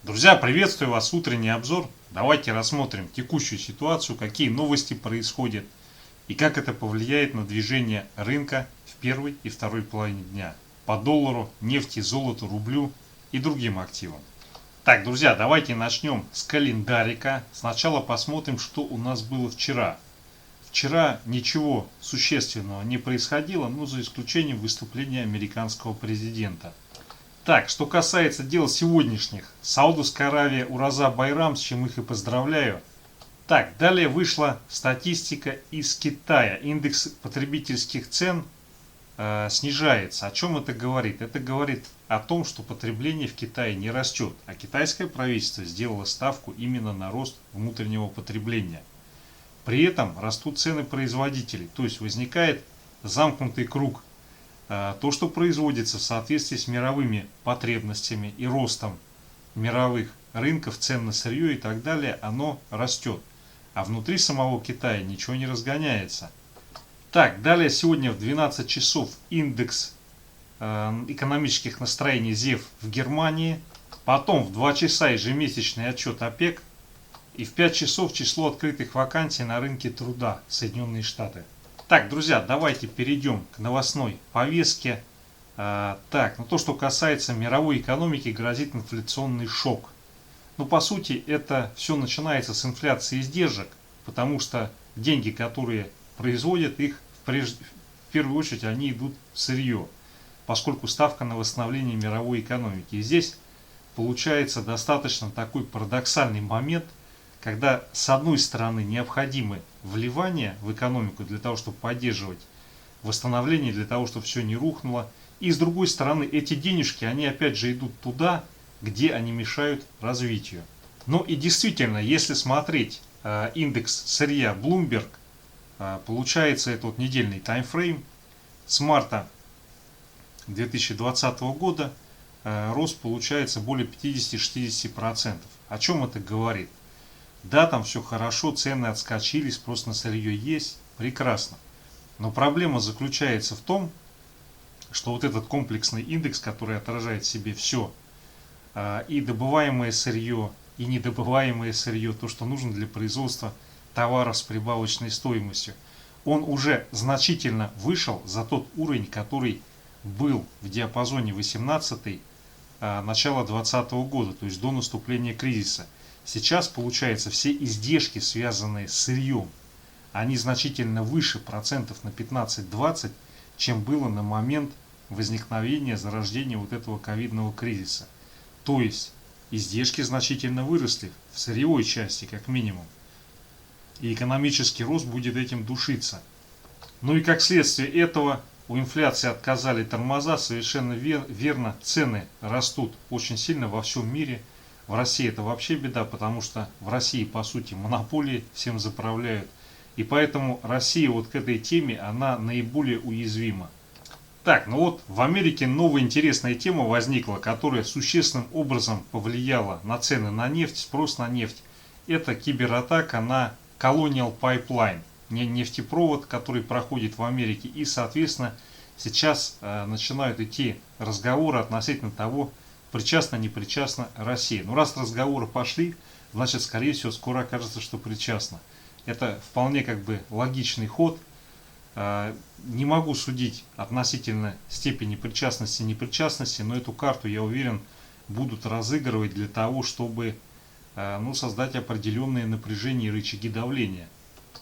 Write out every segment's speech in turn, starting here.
Друзья, приветствую вас, утренний обзор. Давайте рассмотрим текущую ситуацию, какие новости происходят и как это повлияет на движение рынка в первой и второй половине дня по доллару, нефти, золоту, рублю и другим активам. Так, друзья, давайте начнем с календарика. Сначала посмотрим, что у нас было вчера. Вчера ничего существенного не происходило, но за исключением выступления американского президента. Так, что касается дел сегодняшних. Саудовская Аравия, Ураза Байрам, с чем их и поздравляю. Так, далее вышла статистика из Китая. Индекс потребительских цен снижается. О чем это говорит? Это говорит о том, что потребление в Китае не растет, а китайское правительство сделало ставку именно на рост внутреннего потребления. При этом растут цены производителей, то есть возникает замкнутый круг. То, что производится в соответствии с мировыми потребностями и ростом мировых рынков, цен на сырье и так далее, оно растет. А внутри самого Китая ничего не разгоняется. Так, далее сегодня в 12 часов индекс экономических настроений ЗЕВ в Германии. Потом в 2 часа ежемесячный отчет ОПЕК. И в 5 часов число открытых вакансий на рынке труда Соединенные Штаты. Так, друзья, давайте перейдем к новостной повестке. То, что касается мировой экономики, грозит инфляционный шок. По сути, это все начинается с инфляции издержек, потому что деньги, которые производят их, в первую очередь, они идут в сырье, поскольку ставка на восстановление мировой экономики. И здесь получается достаточно такой парадоксальный момент, когда с одной стороны необходимы вливания в экономику для того, чтобы поддерживать восстановление, для того, чтобы все не рухнуло. И с другой стороны эти денежки, они опять же идут туда, где они мешают развитию. И действительно, если смотреть индекс сырья Bloomberg, получается это вот недельный таймфрейм, с марта 2020 года рост получается более 50-60%. О чем это говорит? Да, там все хорошо, цены отскочили, спрос на сырье есть, прекрасно. Но проблема заключается в том, что вот этот комплексный индекс, который отражает в себе все, и добываемое сырье, и недобываемое сырье, то, что нужно для производства товаров с прибавочной стоимостью, он уже значительно вышел за тот уровень, который был в диапазоне 18 начала 2020 года, то есть до наступления кризиса. Сейчас, получается, все издержки, связанные с сырьем, они значительно выше процентов на 15-20, чем было на момент возникновения, зарождения вот этого ковидного кризиса. То есть издержки значительно выросли в сырьевой части, как минимум. И экономический рост будет этим душиться. И как следствие этого у инфляции отказали тормоза, совершенно верно, цены растут очень сильно во всем мире. В России это вообще беда, потому что в России, по сути, монополии всем заправляют. И поэтому Россия вот к этой теме, она наиболее уязвима. Так, в Америке новая интересная тема возникла, которая существенным образом повлияла на цены на нефть, спрос на нефть. Это кибератака на Colonial Pipeline, нефтепровод, который проходит в Америке. И, соответственно, сейчас начинают идти разговоры относительно того, причастна, не причастна Россия. Раз разговоры пошли, значит, скорее всего, скоро окажется, что причастна. Это вполне логичный ход. Не могу судить относительно степени причастности, непричастности, но эту карту, я уверен, будут разыгрывать для того, чтобы создать определенные напряжения и рычаги давления.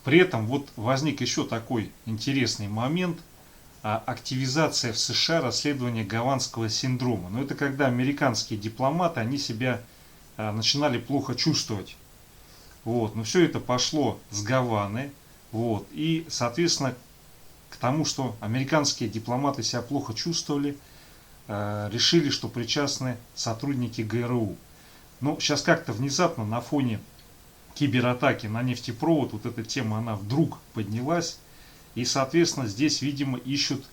При этом возник еще такой интересный момент. Активизация в США расследования гаванского синдрома. Но это когда американские дипломаты, они себя начинали плохо чувствовать. Но все это пошло с Гаваны. И, соответственно, к тому, что американские дипломаты себя плохо чувствовали, решили, что причастны сотрудники ГРУ. Сейчас как-то внезапно на фоне кибератаки на нефтепровод вот эта тема, она вдруг поднялась. И, соответственно, здесь, видимо, ищут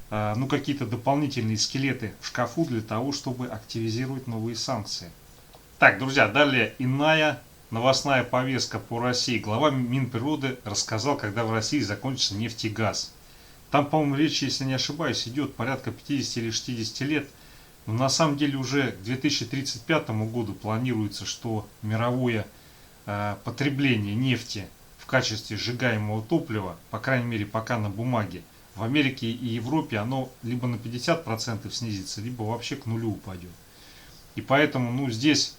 какие-то дополнительные скелеты в шкафу для того, чтобы активизировать новые санкции. Так, друзья, далее иная новостная повестка по России. Глава Минприроды рассказал, когда в России закончится нефть и газ. Там, по-моему, речь, если не ошибаюсь, идет порядка 50 или 60 лет. Но на самом деле уже к 2035 году планируется, что мировое потребление нефти в качестве сжигаемого топлива, по крайней мере пока на бумаге, в Америке и Европе оно либо на 50% снизится, либо вообще к нулю упадет. И поэтому, ну, здесь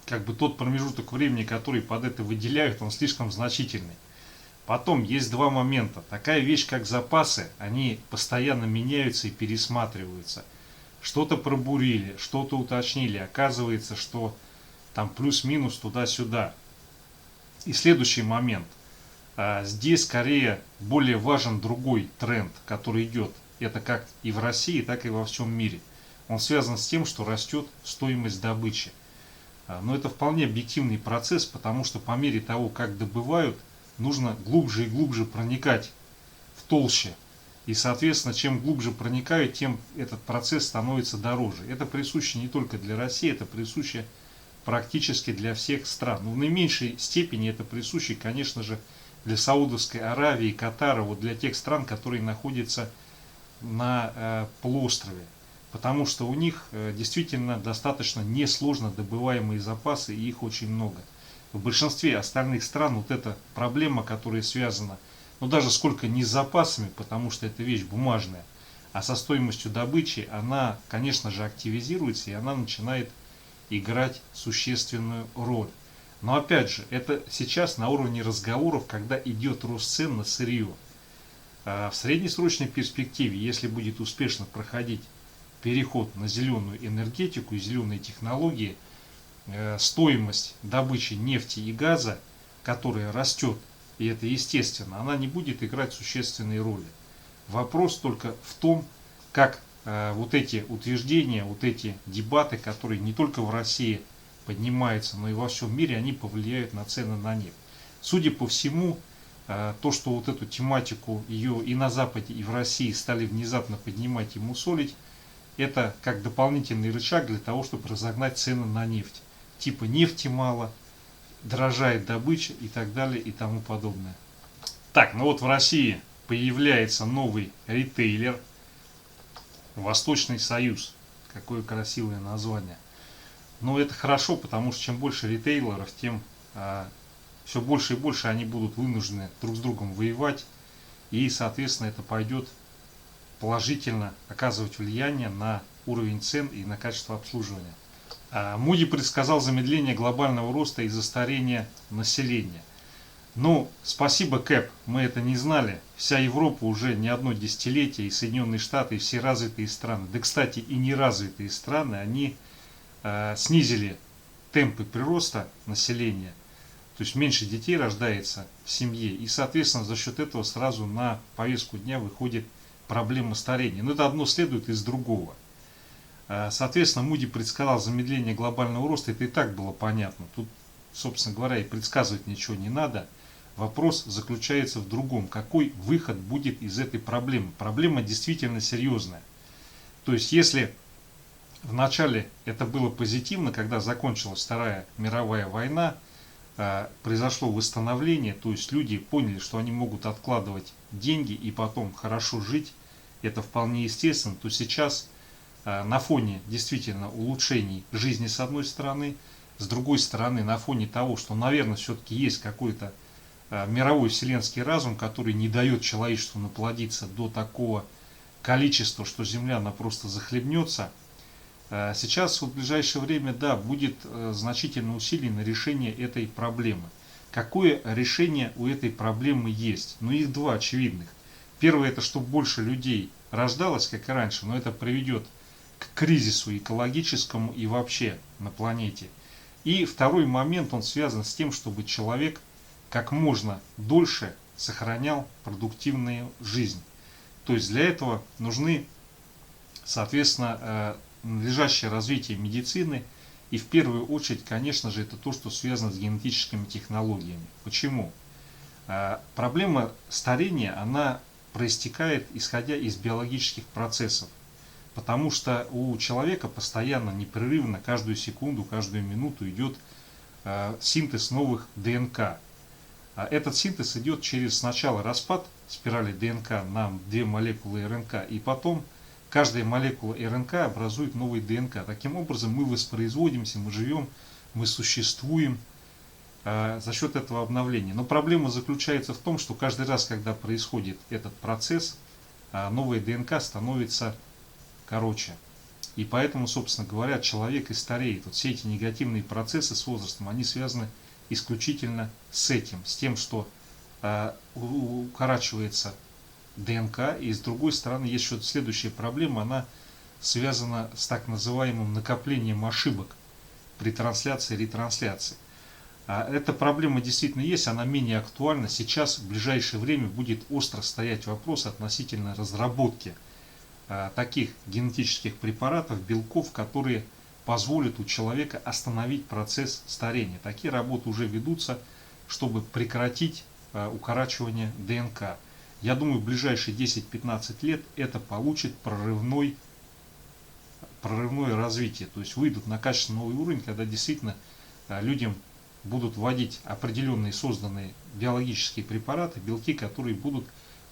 как бы тот промежуток времени, который под это выделяют, он слишком значительный. Потом есть два момента. Такая вещь, как запасы, они постоянно меняются и пересматриваются. Что-то пробурили, что-то уточнили. Оказывается, что там плюс-минус туда-сюда. И следующий момент. Здесь скорее более важен другой тренд, который идет. Это как и в России, так и во всем мире. Он связан с тем, что растет стоимость добычи. Но это вполне объективный процесс, потому что по мере того, как добывают, нужно глубже и глубже проникать в толще. И, соответственно, чем глубже проникают, тем этот процесс становится дороже. Это присуще не только для России, это присуще практически для всех стран. Но в наименьшей степени это присуще, конечно же, для Саудовской Аравии, Катара, вот для тех стран, которые находятся на полуострове. Потому что у них действительно достаточно несложно добываемые запасы, и их очень много. В большинстве остальных стран вот эта проблема, которая связана, ну даже сколько не с запасами, потому что это вещь бумажная, а со стоимостью добычи, она, конечно же, активизируется, и она начинает играть существенную роль. Но опять же, это сейчас на уровне разговоров, когда идет рост цен на сырье. В среднесрочной перспективе, если будет успешно проходить переход на зеленую энергетику и зеленые технологии, стоимость добычи нефти и газа, которая растет, и это естественно, она не будет играть существенной роли. Вопрос только в том, как вот эти утверждения, вот эти дебаты, которые не только в России поднимаются, но и во всем мире, они повлияют на цены на нефть. Судя по всему, то, что вот эту тематику ее и на Западе, и в России стали внезапно поднимать и мусолить, это как дополнительный рычаг для того, чтобы разогнать цены на нефть. Типа нефти мало, дорожает добыча и так далее и тому подобное. Так, ну вот в России появляется новый ритейлер Восточный Союз. Какое красивое название. Но это хорошо, потому что чем больше ритейлеров, тем все больше и больше они будут вынуждены друг с другом воевать. И, соответственно, это пойдет положительно оказывать влияние на уровень цен и на качество обслуживания. Муди предсказал замедление глобального роста из-за старения населения. Ну, спасибо, Кэп, мы это не знали. Вся Европа уже не одно десятилетие, и Соединенные Штаты, и все развитые страны, да, кстати, и неразвитые страны, они снизили темпы прироста населения, то есть меньше детей рождается в семье, и, соответственно, за счет этого сразу на повестку дня выходит проблема старения. Но это одно следует из другого. Соответственно, Муди предсказал замедление глобального роста, это и так было понятно. Тут, собственно говоря, и предсказывать ничего не надо. Вопрос заключается в другом. Какой выход будет из этой проблемы? Проблема действительно серьезная. То есть, если вначале это было позитивно, когда закончилась Вторая мировая война, произошло восстановление, то есть люди поняли, что они могут откладывать деньги и потом хорошо жить, это вполне естественно, то сейчас на фоне действительно улучшений жизни с одной стороны, с другой стороны на фоне того, что, наверное, все-таки есть какой-то мировой вселенский разум, который не дает человечеству наплодиться до такого количества, что Земля она просто захлебнется. Сейчас в ближайшее время, да, будет значительно усилено решение этой проблемы. Какое решение у этой проблемы есть? Ну, их два очевидных. Первое, это чтобы больше людей рождалось, как и раньше, но это приведет к кризису экологическому и вообще на планете. И второй момент, он связан с тем, чтобы человек как можно дольше сохранял продуктивную жизнь. То есть для этого нужны, соответственно, надлежащее развитие медицины, и в первую очередь, конечно же, это то, что связано с генетическими технологиями. Почему? Проблема старения, она проистекает, исходя из биологических процессов, потому что у человека постоянно, непрерывно, каждую секунду, каждую минуту идет синтез новых ДНК. Этот синтез идет через сначала распад спирали ДНК на две молекулы РНК, и потом каждая молекула РНК образует новый ДНК. Таким образом мы воспроизводимся, мы живем, мы существуем за счет этого обновления. Но проблема заключается в том, что каждый раз, когда происходит этот процесс, новая ДНК становится короче. И поэтому, собственно говоря, человек и стареет. Вот все эти негативные процессы с возрастом, они связаны исключительно с этим, с тем, что укорачивается ДНК, и с другой стороны есть еще следующая проблема, она связана с так называемым накоплением ошибок при трансляции и ретрансляции. Эта проблема действительно есть, она менее актуальна. Сейчас в ближайшее время будет остро стоять вопрос относительно разработки таких генетических препаратов, белков, которые позволят у человека остановить процесс старения. Такие работы уже ведутся, чтобы прекратить укорачивание ДНК. Я думаю, в ближайшие 10-15 лет это получит прорывное развитие. То есть выйдут на качественный новый уровень, когда действительно людям будут вводить определенные созданные биологические препараты, белки, которые будут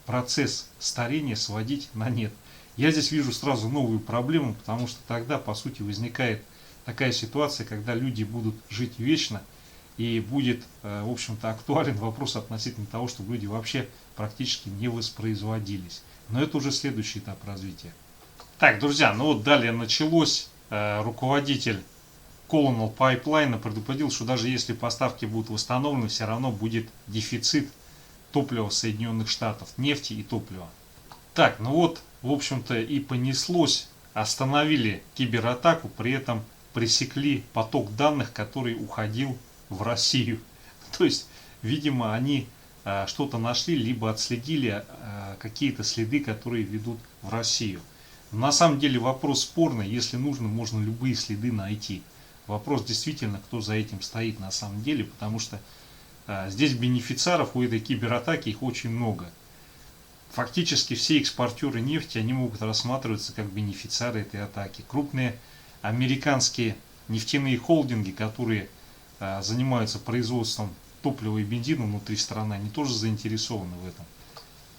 процесс старения сводить на нет. Я здесь вижу сразу новую проблему, потому что тогда, по сути, возникает такая ситуация, когда люди будут жить вечно, и будет, в общем-то, актуален вопрос относительно того, чтобы люди вообще практически не воспроизводились. Но это уже следующий этап развития. Так, друзья, ну вот далее началось. Руководитель Colonial Pipeline предупредил, что даже если поставки будут восстановлены, все равно будет дефицит топлива Соединенных Штатов, нефти и топлива. Так, ну вот, в общем-то, и понеслось. Остановили кибератаку, при этом пресекли поток данных, который уходил в Россию. То есть, видимо, они что-то нашли, либо отследили какие-то следы, которые ведут в Россию. На самом деле вопрос спорный, если нужно, можно любые следы найти. Вопрос действительно, кто за этим стоит на самом деле, потому что здесь бенефициаров у этой кибератаки их очень много. Фактически все экспортеры нефти, они могут рассматриваться как бенефициары этой атаки. Крупные американские нефтяные холдинги, которые занимаются производством топлива и бензина внутри страны, они тоже заинтересованы в этом.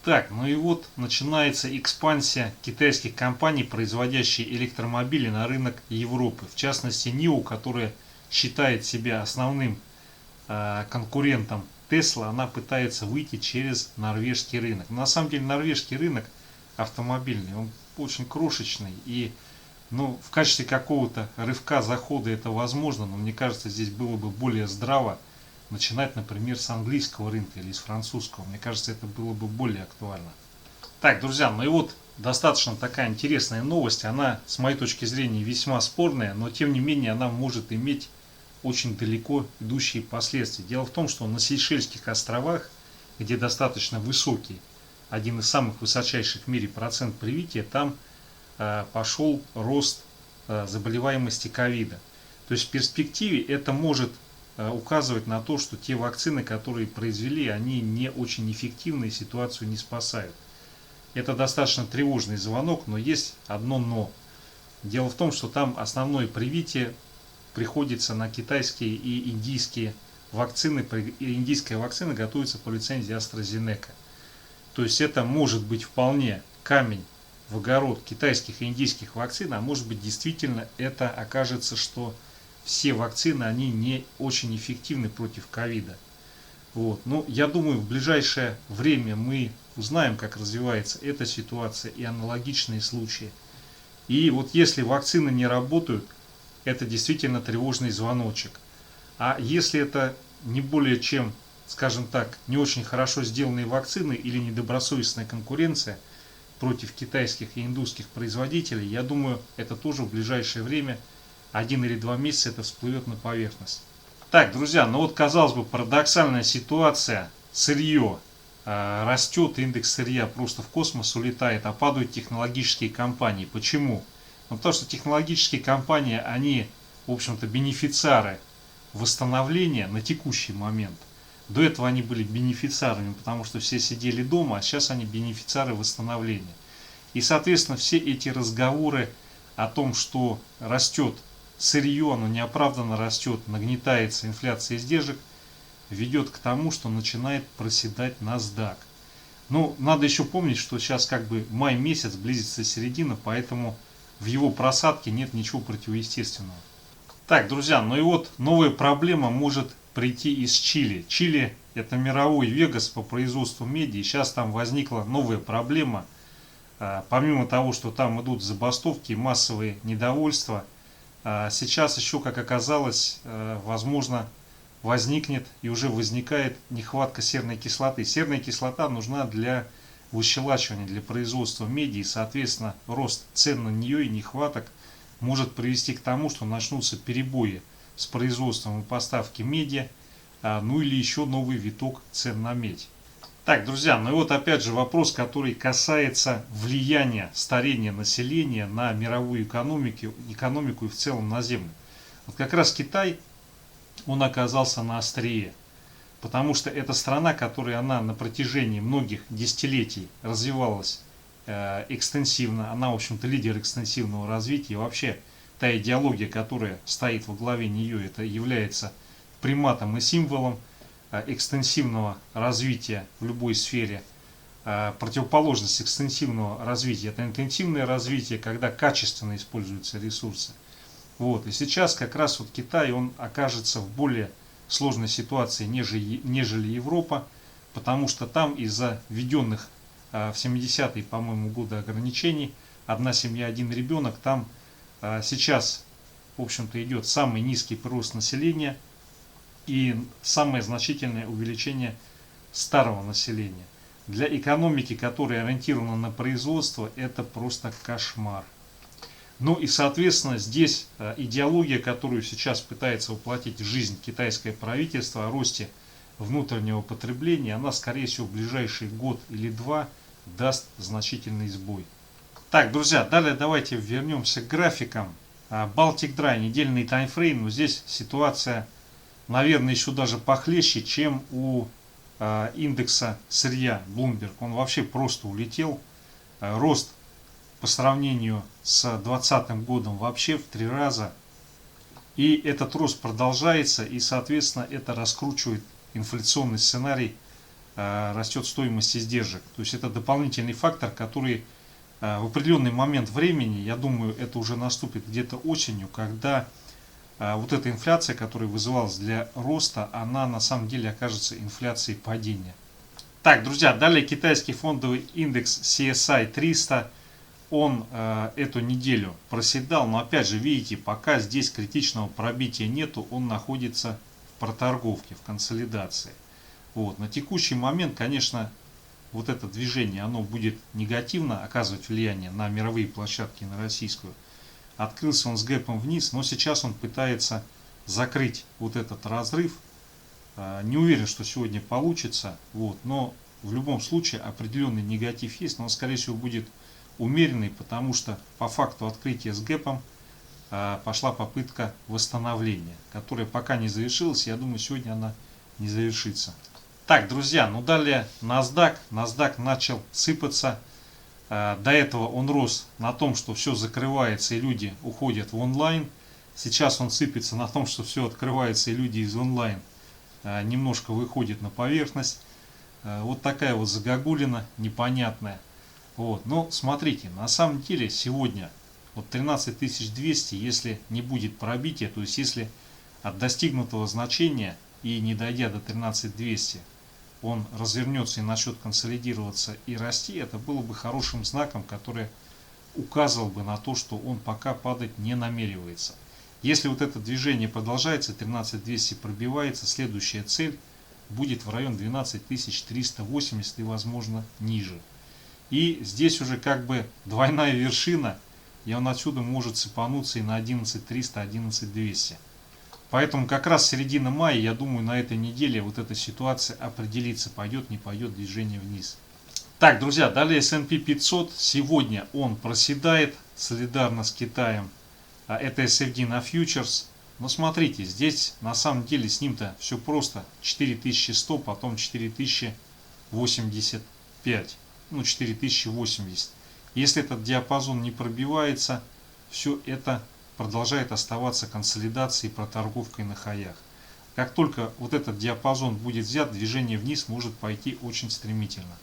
Так, ну и вот начинается экспансия китайских компаний, производящих электромобили на рынок Европы. В частности, NIO, которая считает себя основным конкурентом Tesla, она пытается выйти через норвежский рынок. На самом деле норвежский рынок автомобильный, он очень крошечный, и в качестве какого-то рывка захода это возможно, но мне кажется, здесь было бы более здраво начинать, например, с английского рынка или с французского. Мне кажется, это было бы более актуально. Так, друзья, ну и вот достаточно такая интересная новость. Она, с моей точки зрения, весьма спорная, но тем не менее она может иметь очень далеко идущие последствия. Дело в том, что на Сейшельских островах, где достаточно высокий, один из самых высочайших в мире процент привития, там пошел рост заболеваемости ковида. То есть в перспективе это может указывать на то, что те вакцины, которые произвели, они не очень эффективны и ситуацию не спасают. Это достаточно тревожный звонок, но есть одно но. Дело в том, что там основное привитие приходится на китайские и индийские вакцины. Индийская вакцина готовится по лицензии AstraZeneca. То есть это может быть вполне камень в огород китайских и индийских вакцин, а может быть действительно это окажется, что все вакцины, они не очень эффективны против ковида. Вот. Ну, я думаю, в ближайшее время мы узнаем, как развивается эта ситуация и аналогичные случаи. И вот если вакцины не работают, это действительно тревожный звоночек. А если это не более чем, скажем так, не очень хорошо сделанные вакцины или недобросовестная конкуренция против китайских и индусских производителей, я думаю, это тоже в ближайшее время 1 или 2 месяца это всплывет на поверхность. Так, друзья, ну вот казалось бы парадоксальная ситуация. Сырье растет, индекс сырья просто в космос улетает, а падают технологические компании. Почему? Ну, потому что технологические компании, они, в общем-то, бенефициары восстановления на текущий момент. До этого они были бенефициарами, потому что все сидели дома, а сейчас они бенефициары восстановления. И, соответственно, все эти разговоры о том, что растет сырье, оно неоправданно растет, нагнетается инфляция издержек, ведет к тому, что начинает проседать NASDAQ. Ну, надо еще помнить, что сейчас как бы май месяц, близится середина, поэтому в его просадке нет ничего противоестественного. Так, друзья, ну и вот новая проблема может прийти из Чили. Чили — это мировой Вегас по производству меди, и сейчас там возникла новая проблема. Помимо того, что там идут забастовки, массовые недовольства, сейчас еще, как оказалось, возможно, возникнет и уже возникает нехватка серной кислоты. Серная кислота нужна для выщелачивания, для производства меди, и, соответственно, рост цен на нее и нехваток может привести к тому, что начнутся перебои с производством и поставки меди, ну или еще новый виток цен на медь. Так, друзья, ну и вот опять же вопрос, который касается влияния старения населения на мировую экономику и в целом на Землю. Вот как раз Китай, он оказался на острие, потому что это страна, которая она на протяжении многих десятилетий развивалась экстенсивно, она, в общем-то, лидер экстенсивного развития, и вообще та идеология, которая стоит во главе нее, это является приматом и символом экстенсивного развития в любой сфере. Противоположность экстенсивного развития — это интенсивное развитие, когда качественно используются ресурсы. Вот. И сейчас как раз вот Китай, он окажется в более сложной ситуации, нежели Европа, потому что там из-за введенных в 70-е, по-моему, годы ограничений, одна семья, один ребенок, там сейчас, в общем-то, идет самый низкий прирост населения и самое значительное увеличение старого населения. Для экономики, которая ориентирована на производство, это просто кошмар. Ну и, соответственно, здесь идеология, которую сейчас пытается воплотить в жизнь китайское правительство о росте внутреннего потребления, она, скорее всего, в ближайший год или два даст значительный сбой. Так, друзья, далее давайте вернемся к графикам. Baltic Dry, недельный таймфрейм, но здесь ситуация, наверное, еще даже похлеще, чем у индекса сырья Bloomberg. Он вообще просто улетел. Рост по сравнению с 2020 годом вообще в 3 раза. И этот рост продолжается, и, соответственно, это раскручивает инфляционный сценарий, растет стоимость издержек. То есть это дополнительный фактор, который в определенный момент времени, я думаю, это уже наступит где-то осенью, когда вот эта инфляция, которая вызывалась для роста, она на самом деле окажется инфляцией падения. Так, друзья, далее китайский фондовый индекс CSI 300, он эту неделю проседал, но опять же, видите, пока здесь критичного пробития нету, он находится в проторговке, в консолидации. Вот. На текущий момент, конечно, вот это движение, оно будет негативно оказывать влияние на мировые площадки, на российскую. Открылся он с гэпом вниз, но сейчас он пытается закрыть вот этот разрыв. Не уверен, что сегодня получится, вот, но в любом случае определенный негатив есть, но он, скорее всего, будет умеренный, потому что по факту открытия с гэпом пошла попытка восстановления, которая пока не завершилась. Я думаю, сегодня она не завершится. Так, друзья, ну далее NASDAQ. NASDAQ начал сыпаться. До этого он рос на том, что все закрывается и люди уходят в онлайн. Сейчас он сыпется на том, что все открывается и люди из онлайн немножко выходят на поверхность. Вот такая вот загогулина непонятная. Вот. Но смотрите, на самом деле сегодня вот 13200, если не будет пробития, то есть если от достигнутого значения и не дойдя до 13200, он развернется и начнет консолидироваться и расти, это было бы хорошим знаком, который указывал бы на то, что он пока падать не намеревается. Если вот это движение продолжается, 13200 пробивается, следующая цель будет в район 12380 и, возможно, ниже. И здесь уже как бы двойная вершина, и он отсюда может сыпануться и на 11300, 11200. Поэтому как раз середина мая, я думаю, на этой неделе вот эта ситуация определится, пойдет, не пойдет движение вниз. Так, друзья, далее S&P 500. Сегодня он проседает солидарно с Китаем. Это SFD на фьючерс. Но смотрите, здесь на самом деле с ним-то все просто. 4100, потом 4085. Ну, 4080. Если этот диапазон не пробивается, все это продолжает оставаться консолидацией и проторговкой на хаях. Как только вот этот диапазон будет взят, движение вниз может пойти очень стремительно.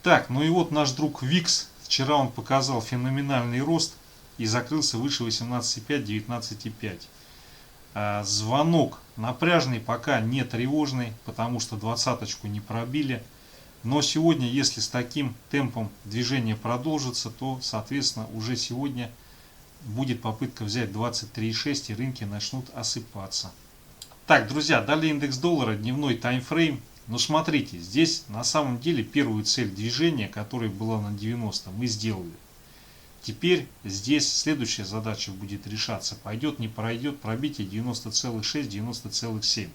Так, ну и вот наш друг Викс. Вчера он показал феноменальный рост и закрылся выше 18,5, 19,5. Звонок напряжный, пока не тревожный, потому что двадцаточку не пробили. Но сегодня, если с таким темпом движения продолжится, то, соответственно, уже сегодня будет попытка взять 23,6 и рынки начнут осыпаться. Так, друзья, далее индекс доллара, дневной таймфрейм. Но смотрите, здесь на самом деле первую цель движения, которая была на 90, мы сделали. Теперь здесь следующая задача будет решаться. Пойдет, не пройдет пробитие 90,6, 90,7.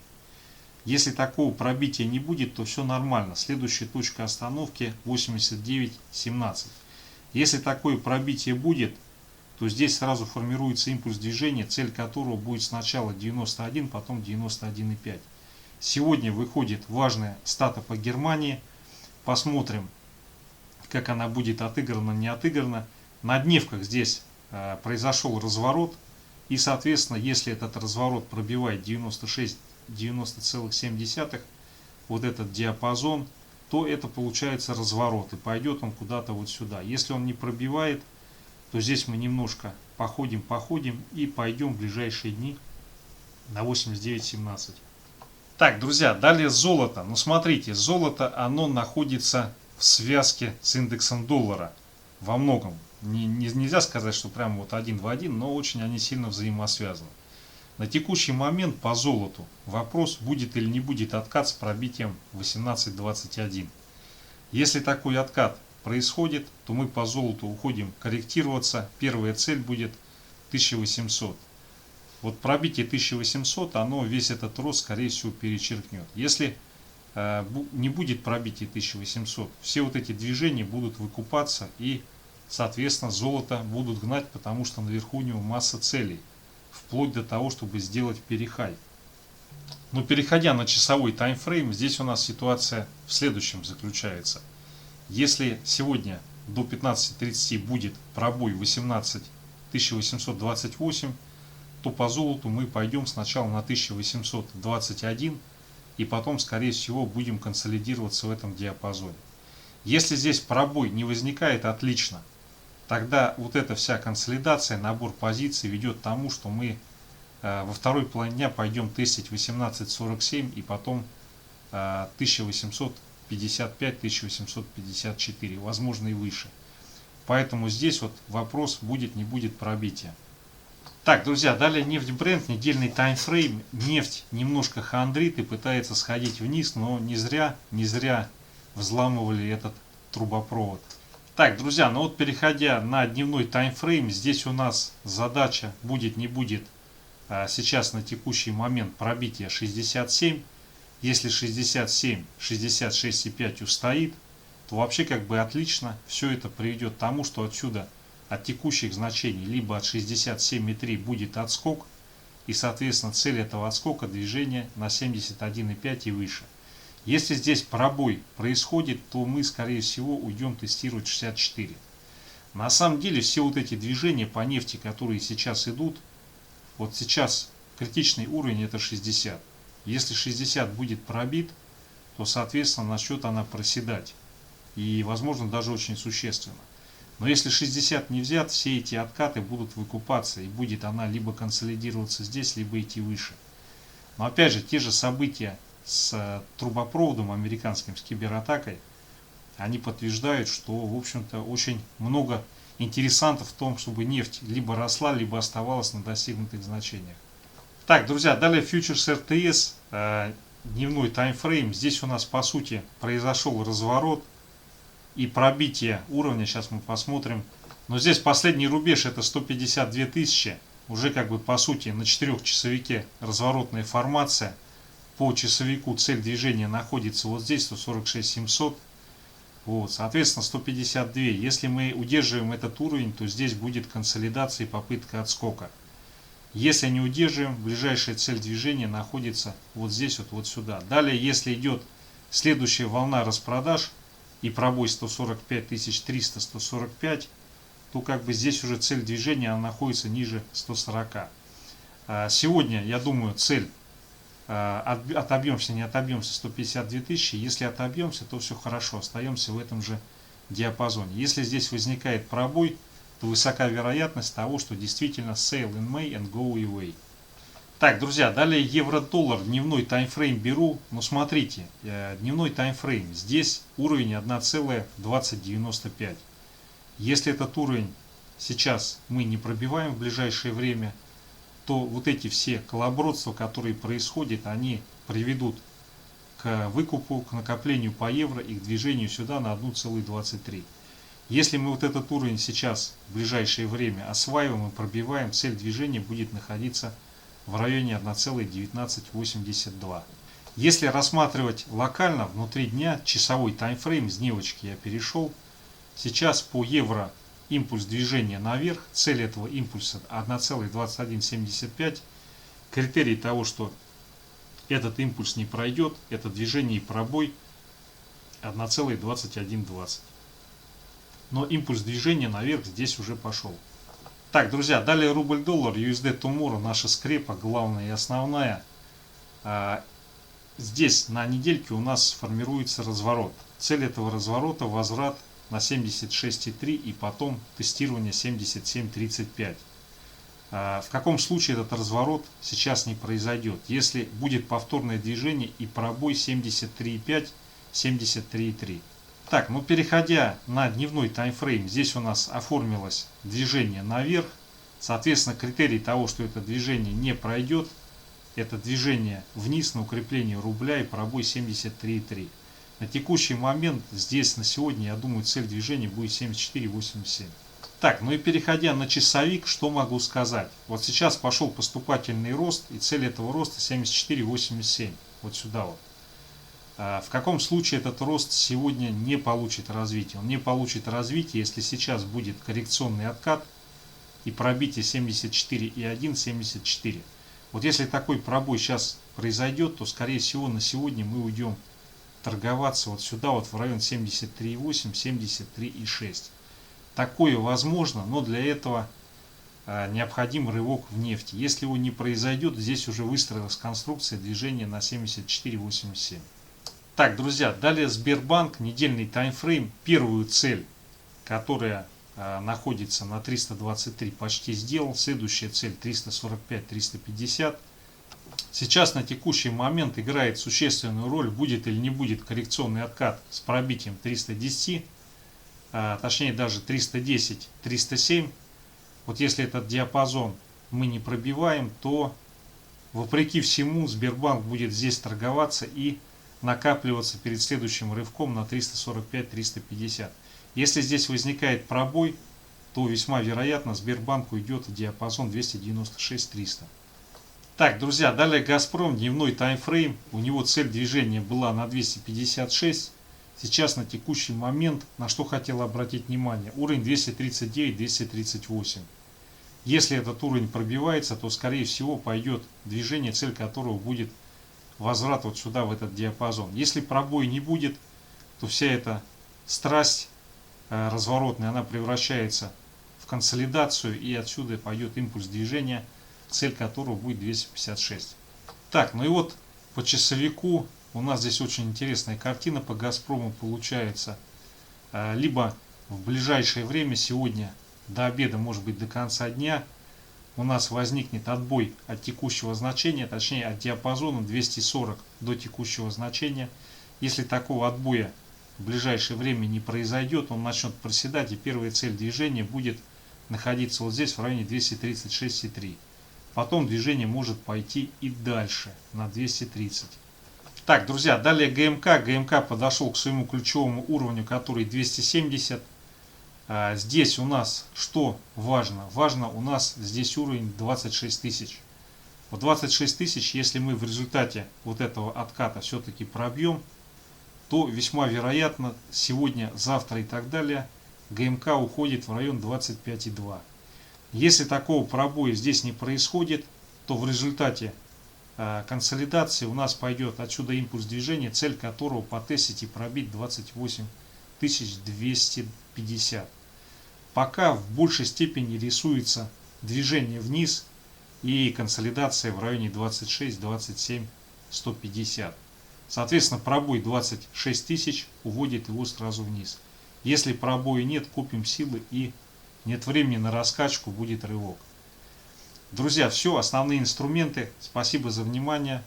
Если такого пробития не будет, то все нормально. Следующая точка остановки 89,17. Если такое пробитие будет, то здесь сразу формируется импульс движения, цель которого будет сначала 91, потом 91,5. Сегодня выходит важная стата по Германии. Посмотрим, как она будет отыграна, не отыграна. На дневках здесь произошел разворот. И, соответственно, если этот разворот пробивает 96, 90,7, вот этот диапазон, то это получается разворот. И пойдет он куда-то вот сюда. Если он не пробивает, то здесь мы немножко походим и пойдем в ближайшие дни на 89,17. Так, друзья, далее золото. Ну, смотрите, золото, оно находится в связке с индексом доллара во многом. Нельзя сказать, что прямо вот один в один, но очень они сильно взаимосвязаны. На текущий момент по золоту вопрос, будет или не будет откат с пробитием 18.21. Если такой откат происходит, то мы по золоту уходим корректироваться. Первая цель будет 1800. Вот пробитие 1800, оно весь этот рост, скорее всего, перечеркнет. Если не будет пробития 1800, все вот эти движения будут выкупаться и, соответственно, золото будут гнать, потому что наверху у него масса целей, вплоть до того, чтобы сделать перехай. Но переходя на часовой таймфрейм, здесь у нас ситуация в следующем заключается. Если сегодня до 15:30 будет пробой 18.828, то по золоту мы пойдем сначала на 1821 и потом, скорее всего, будем консолидироваться в этом диапазоне. Если здесь пробой не возникает, отлично. Тогда вот эта вся консолидация, набор позиций ведет к тому, что мы во второй половине дня пойдем тестить 18.47 и потом 1855-1854, возможно и выше. Поэтому здесь вот вопрос, будет не будет пробития. Так, друзья, далее нефть Brent, недельный таймфрейм. Нефть немножко хандрит и пытается сходить вниз, но не зря взламывали этот трубопровод. Так, друзья, ну вот переходя на дневной таймфрейм, здесь у нас задача будет не будет сейчас на текущий момент пробитие 67. Если 67, 66,5 устоит, то вообще как бы отлично. Все это приведет к тому, что отсюда от текущих значений либо от 67,3 будет отскок, и соответственно цель этого отскока движение на 71,5 и выше. Если здесь пробой происходит, то мы скорее всего уйдем тестировать 64. На самом деле все вот эти движения по нефти, которые сейчас идут, вот сейчас критичный уровень это 60. Если 60 будет пробит, то соответственно начнет она проседать. И возможно даже очень существенно. Но если 60 не взят, все эти откаты будут выкупаться. И будет она либо консолидироваться здесь, либо идти выше. Но опять же, те же события с трубопроводом американским, с кибератакой, они подтверждают, что в общем-то очень много интересантов в том, чтобы нефть либо росла, либо оставалась на достигнутых значениях. Так, друзья, далее фьючерс РТС, дневной таймфрейм. Здесь у нас по сути произошел разворот и пробитие уровня, сейчас мы посмотрим. Но здесь последний рубеж это 152 тысячи, уже как бы по сути на 4-часовике разворотная формация. По часовику цель движения находится вот здесь, 146 700. Вот, соответственно 152. Если мы удерживаем этот уровень, то здесь будет консолидация и попытка отскока. Если не удерживаем, ближайшая цель движения находится вот здесь, вот сюда. Далее, если идет следующая волна распродаж и пробой 145 300, 145, то как бы здесь уже цель движения она находится ниже 140. Сегодня, я думаю, цель отобьемся, не отобьемся 152 тысячи. Если отобьемся, то все хорошо, остаемся в этом же диапазоне. Если здесь возникает пробой, то высока вероятность того, что действительно sell in May and go away. Так, друзья, далее евро-доллар, дневной таймфрейм беру. Но смотрите, дневной таймфрейм, здесь уровень 1,2095. Если этот уровень сейчас мы не пробиваем в ближайшее время, то вот эти все колобродства, которые происходят, они приведут к выкупу, к накоплению по евро и к движению сюда на 1,23. Если мы вот этот уровень сейчас в ближайшее время осваиваем и пробиваем, цель движения будет находиться в районе 1,1982. Если рассматривать локально, внутри дня, часовой таймфрейм, с дневочки я перешел. Сейчас по евро импульс движения наверх, цель этого импульса 1,2175. Критерий того, что этот импульс не пройдет, это движение и пробой 1,2120. Но импульс движения наверх здесь уже пошел. Так, друзья, далее рубль-доллар, USD Tomorrow, наша скрепа, главная и основная. Здесь на недельке у нас формируется разворот. Цель этого разворота — возврат на 76,3 и потом тестирование 77,35. В каком случае этот разворот сейчас не произойдет? Если будет повторное движение и пробой 73,5, 73,3. Так, ну переходя на дневной таймфрейм, здесь у нас оформилось движение наверх. Соответственно, критерий того, что это движение не пройдет, это движение вниз на укрепление рубля и пробой 73,3. На текущий момент здесь на сегодня, я думаю, цель движения будет 74,87. Так, ну и переходя на часовик, что могу сказать? Вот сейчас пошел поступательный рост, и цель этого роста 74,87. Вот сюда вот. В каком случае этот рост сегодня не получит развития? Он не получит развития, если сейчас будет коррекционный откат и пробитие 74,1, 74. Вот если такой пробой сейчас произойдет, то скорее всего на сегодня мы уйдем торговаться вот сюда, вот в район 73,8, 73,6. Такое возможно, но для этого необходим рывок в нефти. Если его не произойдет, здесь уже выстроилась конструкция движения на 74,87. Так, друзья, далее Сбербанк, недельный таймфрейм. Первую цель, которая находится на 323, почти сделал. Следующая цель 345, 350. Сейчас на текущий момент играет существенную роль, будет или не будет коррекционный откат с пробитием 310, точнее даже 310, 307. Вот если этот диапазон мы не пробиваем, то вопреки всему Сбербанк будет здесь торговаться и накапливаться перед следующим рывком на 345-350. Если здесь возникает пробой, то весьма вероятно Сбербанк уйдет в диапазон 296-300. Так, друзья, далее Газпром, дневной таймфрейм. У него цель движения была на 256. Сейчас на текущий момент, на что хотел обратить внимание, уровень 239-238. Если этот уровень пробивается, то скорее всего пойдет движение, цель которого будет возврат вот сюда, в этот диапазон. Если пробоя не будет, то вся эта страсть разворотная, она превращается в консолидацию, и отсюда пойдет импульс движения, цель которого будет 256. Так, ну и вот по часовику у нас здесь очень интересная картина по Газпрому получается. Либо в ближайшее время, сегодня до обеда, может быть до конца дня, у нас возникнет отбой от текущего значения, точнее от диапазона 240 до текущего значения. Если такого отбоя в ближайшее время не произойдет, он начнет проседать, и первая цель движения будет находиться вот здесь в районе 236,3. Потом движение может пойти и дальше на 230. Так, друзья, далее ГМК. ГМК подошел к своему ключевому уровню, который 270. Здесь у нас что важно? Важно у нас здесь уровень 26 тысяч. Вот 26 тысяч, если мы в результате вот этого отката все-таки пробьем, то весьма вероятно сегодня, завтра и так далее ГМК уходит в район 25,2. Если такого пробоя здесь не происходит, то в результате консолидации у нас пойдет отсюда импульс движения, цель которого потестить и пробить 28 250. Пока в большей степени рисуется движение вниз и консолидация в районе 26, 27, 150. Соответственно, пробой 26 тысяч уводит его сразу вниз. Если пробоя нет, купим силы, и нет времени на раскачку, будет рывок. Друзья, все, основные инструменты. Спасибо за внимание.